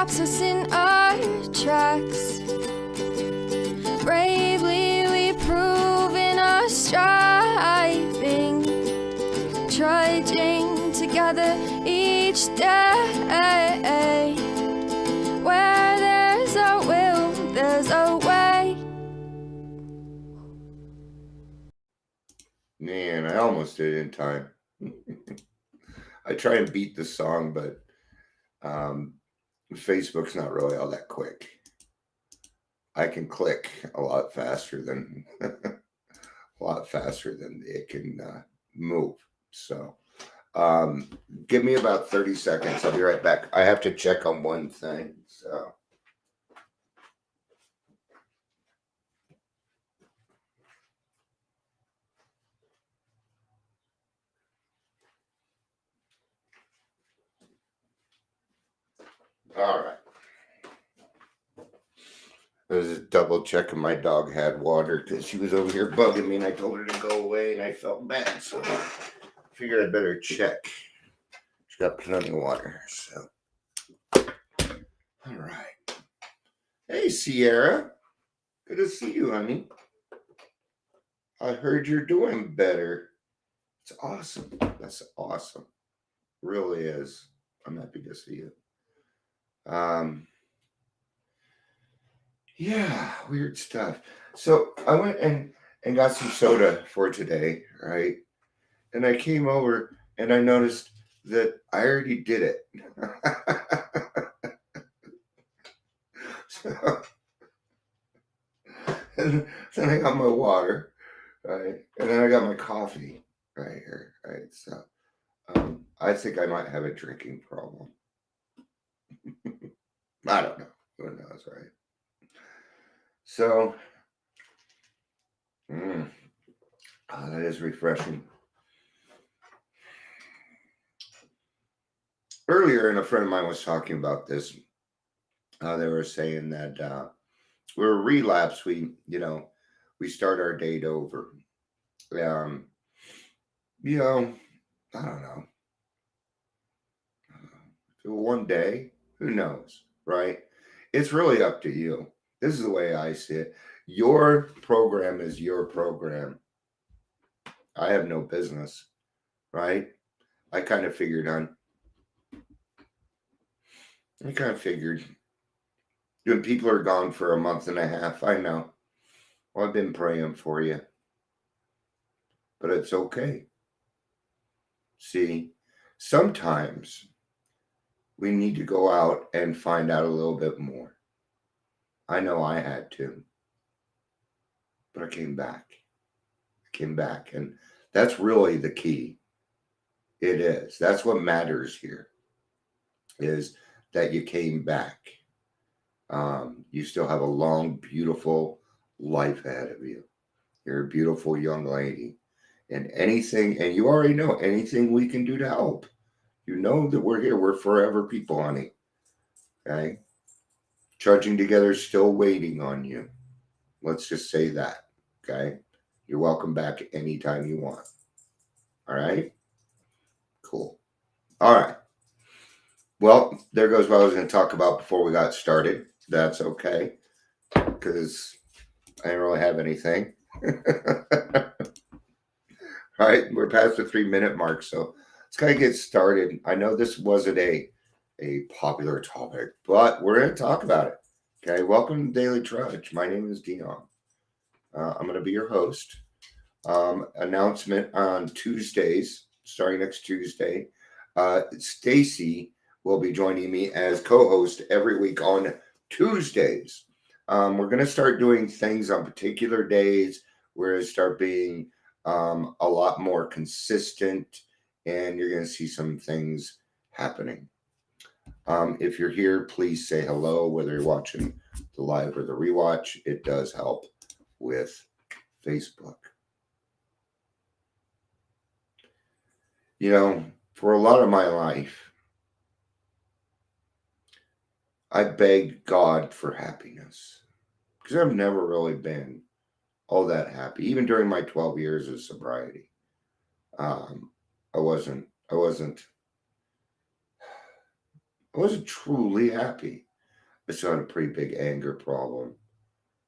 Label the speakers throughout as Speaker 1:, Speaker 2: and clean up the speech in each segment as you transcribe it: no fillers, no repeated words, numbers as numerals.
Speaker 1: stops us in our tracks. Bravely we prove in our striving, trudging together each day. Where there's a will, there's a way.
Speaker 2: Man, I almost did it in time. I try and beat the song, but Facebook's not really all that quick. I can click a lot faster than it can move. So give me about 30 seconds. I'll be right back. I have to check on one thing. So. All right. I was just double checking my dog had water because she was over here bugging me and I told her to go away and I felt bad. So I figured I'd better check. She's got plenty of water. So, all right. Hey, Sierra. Good to see you, honey. I heard you're doing better. It's awesome. That's awesome. Really is. I'm happy to see you. Yeah, weird stuff. So I went and got some soda for today, right? And I came over and I noticed that I already did it. So, and then I got my water, right? And then I got my coffee right here, right? So I think I might have a drinking problem. I don't know. Who knows, right? So, that is refreshing. Earlier, and a friend of mine was talking about this. They were saying that we're a relapse. We start our date over. I don't know. One day, who knows, right? It's really up to you. This is the way I see it. Your program is your program. I have no business, right? I kind of figured when people are gone for a month and a half, I know. Well, I've been praying for you. But it's okay. See, sometimes we need to go out and find out a little bit more. I know I had to. But I came back. And that's really the key. It is. That's what matters here, is that you came back. You still have a long, beautiful life ahead of you. You're a beautiful young lady. And you already know anything we can do to help. You know that we're here. We're forever people, honey. Okay? Trudging together, still waiting on you. Let's just say that. Okay? You're welcome back anytime you want. All right? Cool. All right. Well, there goes what I was going to talk about before we got started. That's okay, because I didn't really have anything. All right, we're past the 3-minute mark, so let's kind of get started. I know this wasn't a popular topic, but we're going to talk about it. Okay, welcome to Daily Trudge. My name is Dion. I'm going to be your host. Announcement on Tuesdays, starting next Tuesday. Stacy will be joining me as co-host every week on Tuesdays. We're going to start doing things on particular days. We're going to start being a lot more consistent, and you're going to see some things happening. If you're here, please say hello, whether you're watching the live or the rewatch. It does help with Facebook. For a lot of my life, I begged God for happiness, because I've never really been all that happy. Even during my 12 years of sobriety, I wasn't truly happy. I still had a pretty big anger problem.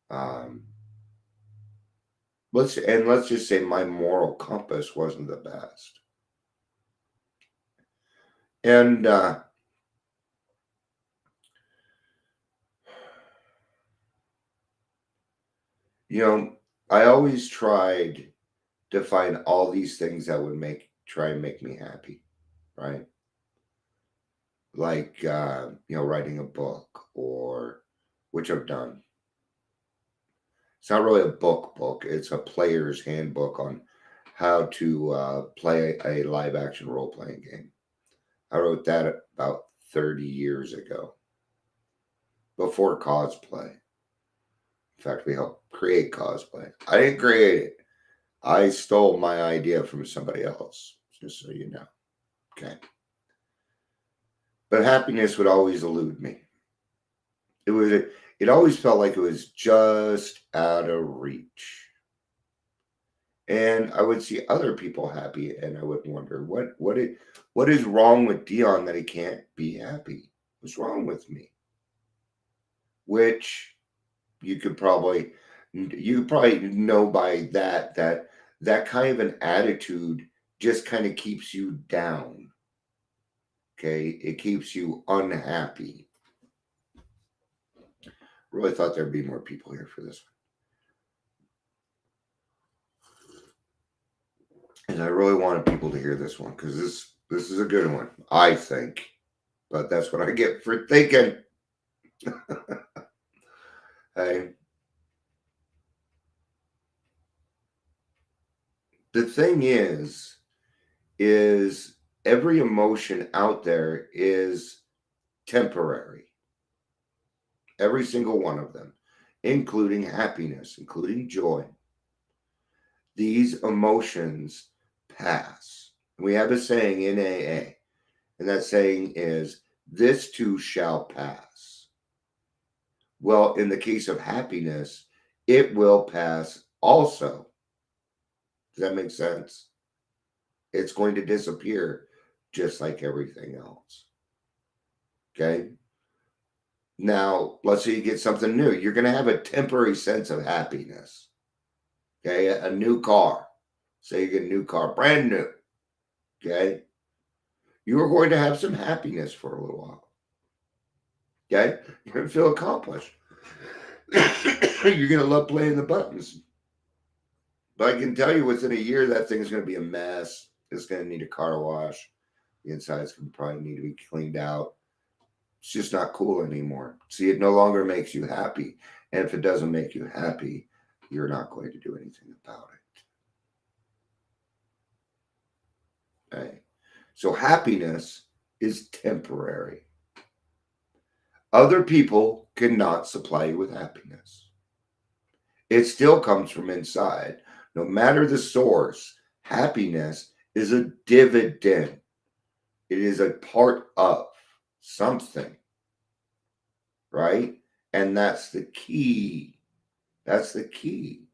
Speaker 2: Um, let's just say my moral compass wasn't the best. And I always tried to find all these things that would try and make me happy, right? Like writing a book, or which I've done. It's not really a book. It's a player's handbook on how to play a live action role playing game. I wrote that about 30 years ago, before cosplay. In fact, we helped create cosplay. I didn't create it. I stole my idea from somebody else, just so you know. Okay. But happiness would always elude me. It always felt like it was just out of reach. And I would see other people happy, and I would wonder what is wrong with Dion that he can't be happy? What's wrong with me? Which you could probably know by that kind of an attitude just kind of keeps you down. Okay, it keeps you unhappy. Really thought there'd be more people here for this one, and I really wanted people to hear this one, because this is a good one, I think. But that's what I get for thinking. Hey, the thing is every emotion out there is temporary. Every single one of them, including happiness, including joy. These emotions pass. We have a saying in AA, and that saying is, "This too shall pass." Well, in the case of happiness, it will pass also. Does that make sense? It's going to disappear just like everything else. Okay? Now, let's say you get something new. You're going to have a temporary sense of happiness. Okay? A new car. Say you get a new car, brand new. Okay? You are going to have some happiness for a little while. Okay? You're going to feel accomplished. You're going to love playing the buttons. But I can tell you, within a year, that thing's going to be a mess. It's going to need a car wash. The inside's going to probably need to be cleaned out. It's just not cool anymore. See, it no longer makes you happy. And if it doesn't make you happy, you're not going to do anything about it. Okay? So happiness is temporary. Other people cannot supply you with happiness. It still comes from inside. No matter the source, happiness is a dividend. It is a part of something, right? And that's the key. That's the key.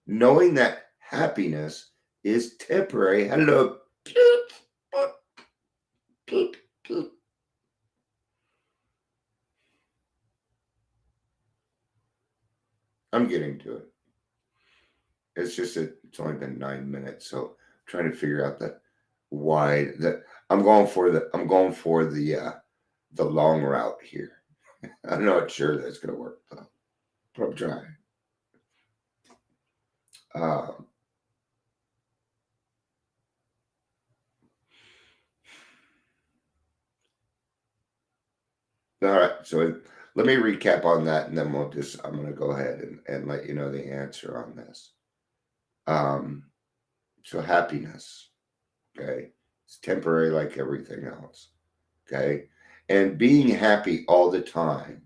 Speaker 2: Knowing that happiness is temporary. Hello. I'm getting to it. It's just that it's only been 9 minutes, so I'm trying to figure out why that I'm going for the long route here. I'm not sure that's going to work though. But I'm trying. All right, so let me recap on that, and then I'm going to go ahead and let you know the answer on this. So happiness, okay, it's temporary like everything else, okay? And being happy all the time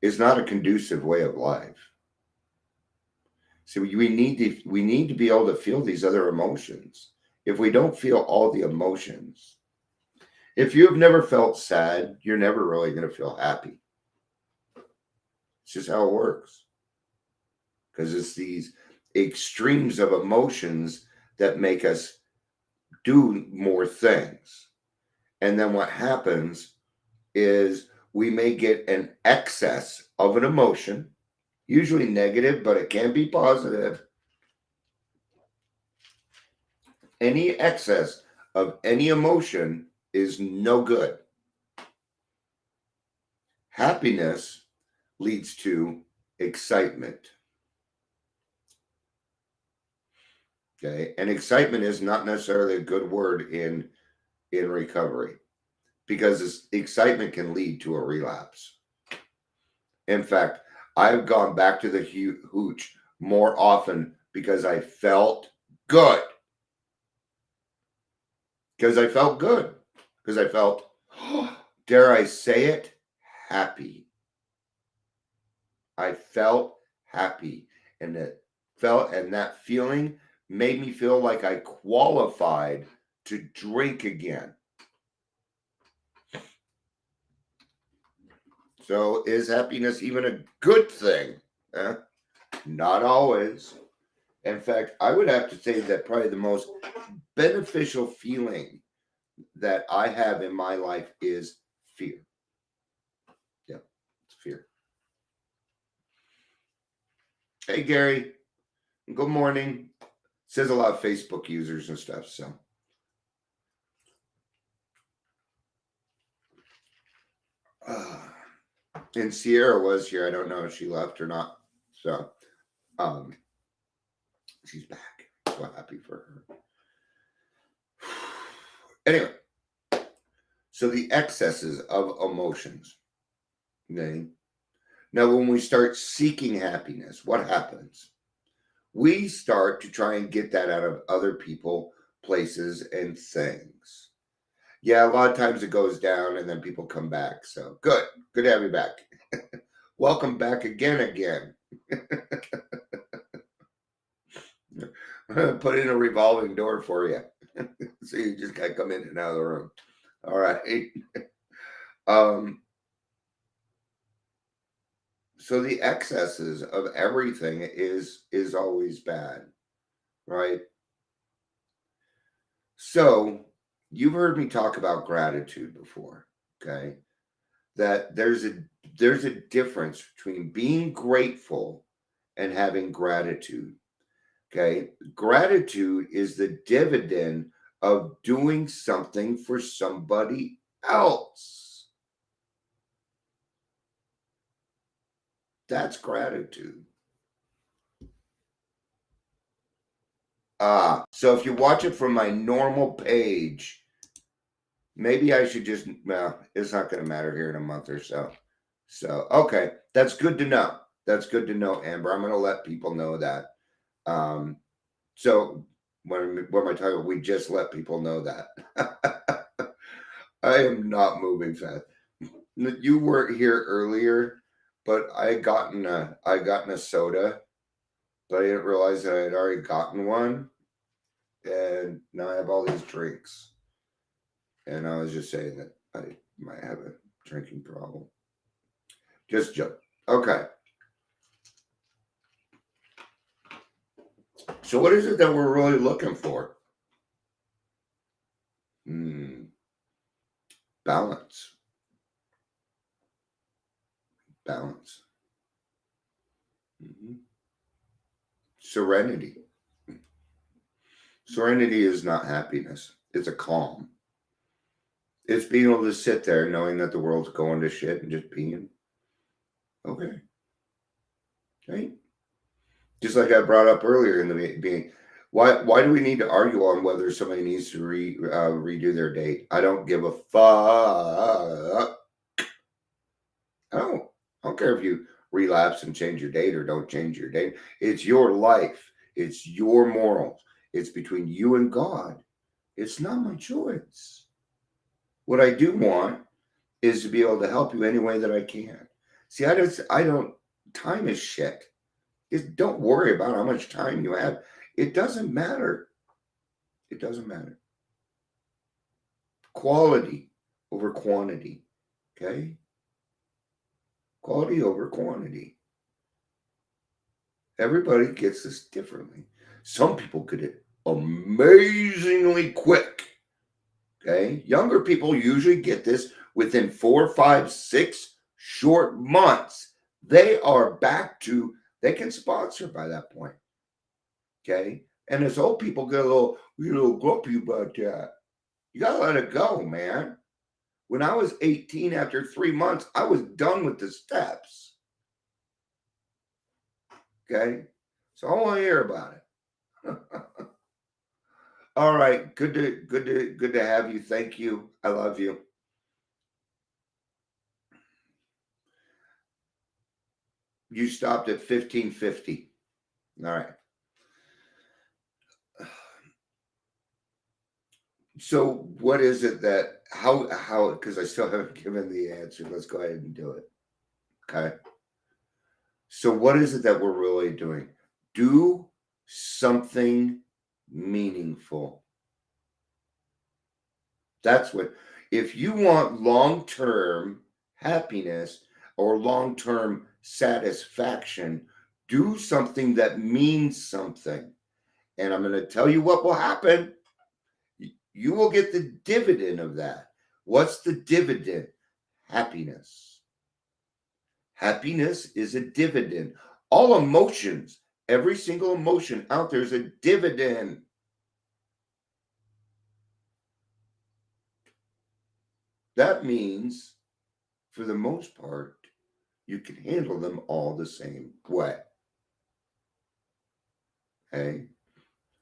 Speaker 2: is not a conducive way of life. So we need to be able to feel these other emotions. If we don't feel all the emotions, if you've never felt sad, you're never really going to feel happy. It's just how it works. Because it's these extremes of emotions that make us do more things. And then what happens is we may get an excess of an emotion, usually negative, but it can be positive. Any excess of any emotion is no good. Happiness leads to excitement. Okay, and excitement is not necessarily a good word in recovery, because excitement can lead to a relapse. In fact, I've gone back to the hooch more often because I felt good. Because I felt good. Because I felt, dare I say it, happy. I felt happy. And that feeling made me feel like I qualified to drink again. So is happiness even a good thing? Not always. In fact, I would have to say that probably the most beneficial feeling that I have in my life is fear. Yeah, it's fear. Hey, Gary. Good morning. Says a lot of Facebook users and stuff. So, and Sierra was here. I don't know if she left or not. So, she's back. So happy for her. Anyway, so the excesses of emotions. Okay. Now, when we start seeking happiness, what happens? We start to try and get that out of other people, places, and things. Yeah, a lot of times it goes down and then people come back. So good to have you back. Welcome back again. Put in a revolving door for you. So you just gotta come in and out of the room. All right. So the excesses of everything is always bad, right? So you've heard me talk about gratitude before, okay? That there's a difference between being grateful and having gratitude. Okay? Gratitude is the dividend of doing something for somebody else. That's gratitude. So if you watch it from my normal page, maybe I should just, well, it's not going to matter here in a month or so. So, okay, that's good to know. That's good to know, Amber. I'm going to let people know that. So what am I talking about? We just let people know that. I am not moving fast. You weren't here earlier, but I had gotten a soda, but I didn't realize that I had already gotten one. And now I have all these drinks. And I was just saying that I might have a drinking problem. Just joke. Okay. So what is it that we're really looking for? Balance. Balance. Serenity. Serenity is not happiness. It's a calm. It's being able to sit there knowing that the world's going to shit and just being okay. Right? Just like I brought up earlier in the beginning. Why do we need to argue on whether somebody needs to redo their date? I don't give a fuck. I don't care if you relapse and change your date or don't change your date. It's your life. It's your morals. It's between you and God. It's not my choice. What I do want is to be able to help you any way that I can. See, I don't, time is shit. Just don't worry about how much time you have. It doesn't matter. It doesn't matter. Quality over quantity. Okay? Quality over quantity. Everybody gets this differently. Some people get it amazingly quick. Okay? Younger people usually get this within 4, 5, 6 short months, they are back to, they can sponsor by that point. Okay. And as old people get a little grumpy about that. You got to let it go, man. When I was 18, after 3 months, I was done with the steps. Okay. So I want to hear about it. All right. Good to have you. Thank you. I love you. You stopped at 1550. All right. So what is it that, how, because I still haven't given the answer. Let's go ahead and do it. Okay. So what is it that we're really doing? Do something meaningful. That's what, if you want long-term happiness or long-term satisfaction, do something that means something. And I'm going to tell you what will happen. You will get the dividend of that. What's the dividend? Happiness. Happiness is a dividend. All emotions, every single emotion out there is a dividend. That means, for the most part, you can handle them all the same way. Okay?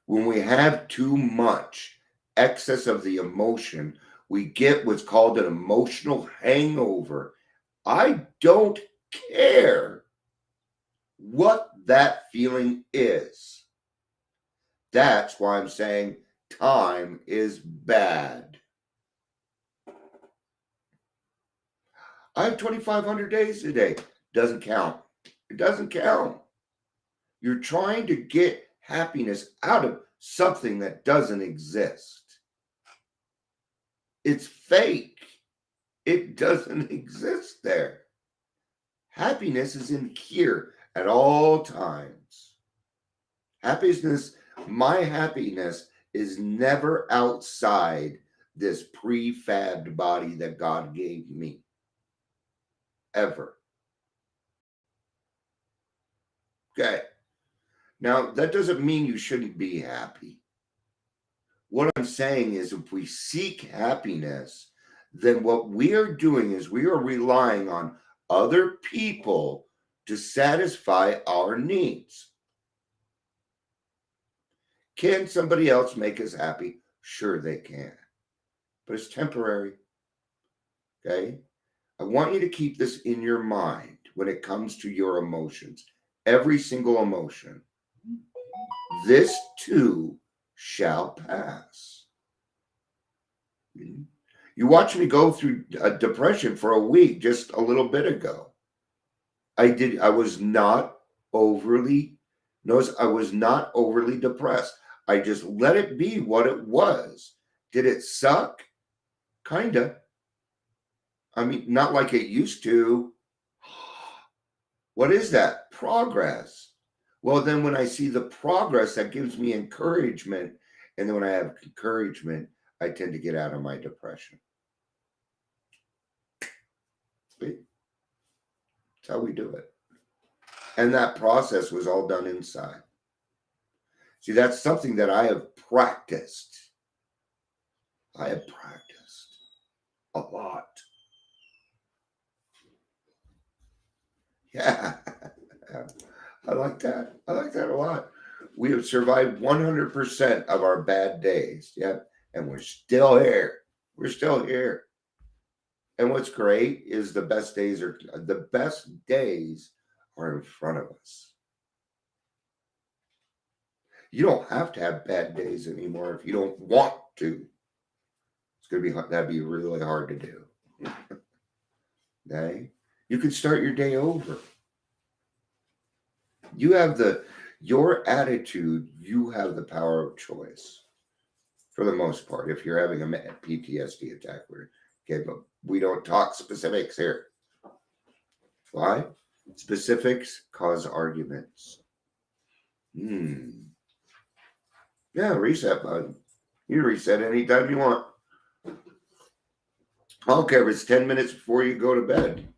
Speaker 2: When we have too much excess of the emotion, we get what's called an emotional hangover. I don't care what that feeling is. That's why I'm saying time is bad. I have 2,500 days today. Doesn't count. It doesn't count. You're trying to get happiness out of something that doesn't exist. It's fake. It doesn't exist there. Happiness is in here at all times. Happiness, my happiness is never outside this prefabbed body that God gave me. Ever. Okay. Now, that doesn't mean you shouldn't be happy. What I'm saying is, if we seek happiness, then what we are doing is we are relying on other people to satisfy our needs. Can somebody else make us happy? Sure, they can. But it's temporary. Okay? I want you to keep this in your mind when it comes to your emotions. Every single emotion. This too shall pass. You watched me go through a depression for a week just a little bit ago. I was not overly depressed. I just let it be what it was. Did it suck? Kinda. I mean, not like it used to. What is that? Progress. Well, then when I see the progress, that gives me encouragement. And then when I have encouragement, I tend to get out of my depression. That's how we do it. And that process was all done inside. See, that's something that I have practiced. I have practiced a lot. Yeah, I like that. I like that a lot. We have survived 100% of our bad days. Yep. And we're still here. We're still here. And what's great is the best days are in front of us. You don't have to have bad days anymore if you don't want to. It's going to be, that'd be really hard to do. Okay? You can start your day over. You have your attitude, you have the power of choice for the most part. If you're having a PTSD attack, okay, but we don't talk specifics here. Why? Specifics cause arguments. Yeah, reset button. You reset anytime you want. I don't care if it's 10 minutes before you go to bed.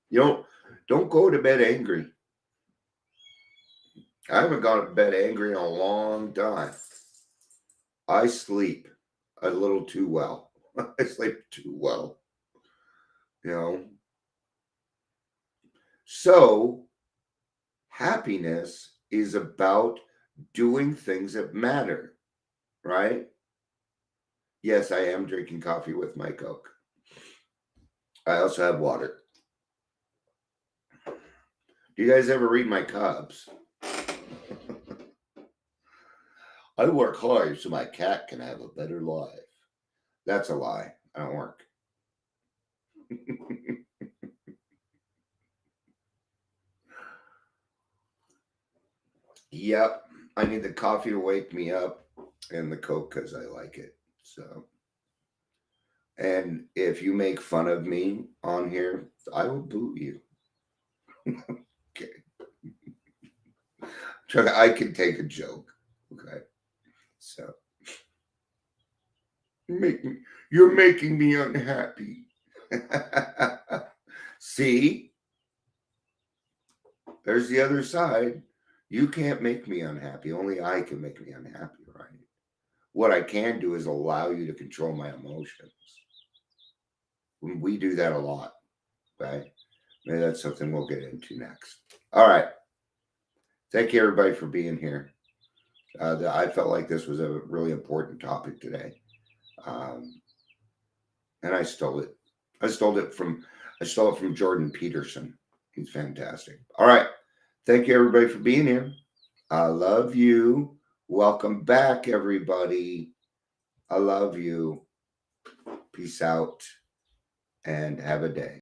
Speaker 2: You don't go to bed angry. I haven't gone to bed angry in a long time. I sleep a little too well. I sleep too well. You know. So happiness is about doing things that matter, right? Yes, I am drinking coffee with my Coke. I also have water. Do you guys ever read my Cubs? I work hard so my cat can have a better life. That's a lie. I don't work. Yep. I need the coffee to wake me up and the Coke because I like it. So, and if you make fun of me on here, I will boot you. Okay. I can take a joke. Okay. So, you're making me unhappy. See, there's the other side. You can't make me unhappy. Only I can make me unhappy, right? What I can do is allow you to control my emotions. We do that a lot, right? Maybe that's something we'll get into next. All right. Thank you, everybody, for being here. I felt like this was a really important topic today. And I stole it. I stole it from Jordan Peterson. He's fantastic. All right. Thank you, everybody, for being here. I love you. Welcome back, everybody. I love you. Peace out and have a day.